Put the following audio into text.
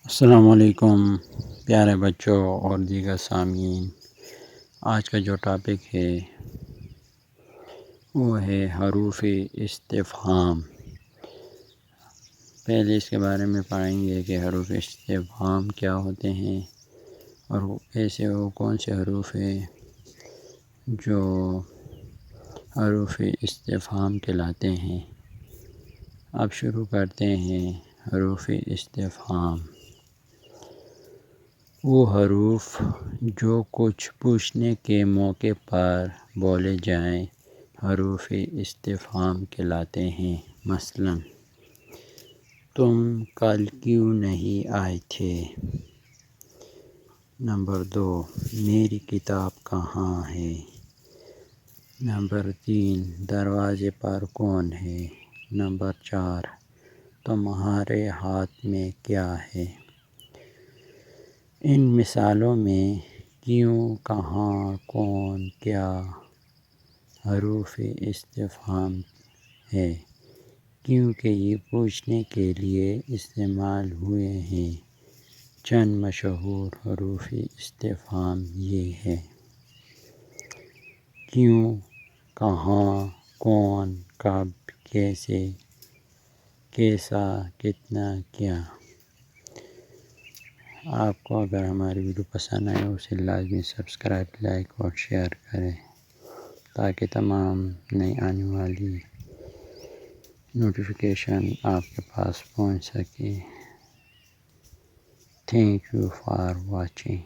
السلام علیکم پیارے بچوں اور دیگر سامعین۔ آج کا جو ٹاپک ہے وہ ہے حروف استفہام۔ پہلے اس کے بارے میں پڑھیں گے کہ حروف استفہام کیا ہوتے ہیں اور وہ کون سے حروف ہیں جو حروف استفہام کہلاتے ہیں۔ اب شروع کرتے ہیں حروف استفہام۔ وہ حروف جو کچھ پوچھنے کے موقع پر بولے جائیں حروف استفہام کہلاتے ہیں۔ مثلاً تم کل کیوں نہیں آئے تھے؟ نمبر 2، میری کتاب کہاں ہے؟ نمبر 3، دروازے پر کون ہے؟ نمبر 4، تمہارے ہاتھ میں کیا ہے؟ ان مثالوں میں کیوں، کہاں، کون، کیا حروف استفہام ہے کیونکہ یہ پوچھنے کے لیے استعمال ہوئے ہیں۔ چند مشہور حروف استفہام یہ ہیں: کیوں، کہاں، کون، کب، کیسے، کیسا، کتنا، کیا۔ آپ کو اگر ہماری ویڈیو پسند آئے اسے لازمی سبسکرائب، لائک اور شیئر کریں تاکہ تمام نئی آنے والی نوٹیفیکیشن آپ کے پاس پہنچ سکے۔ Thank you for watching.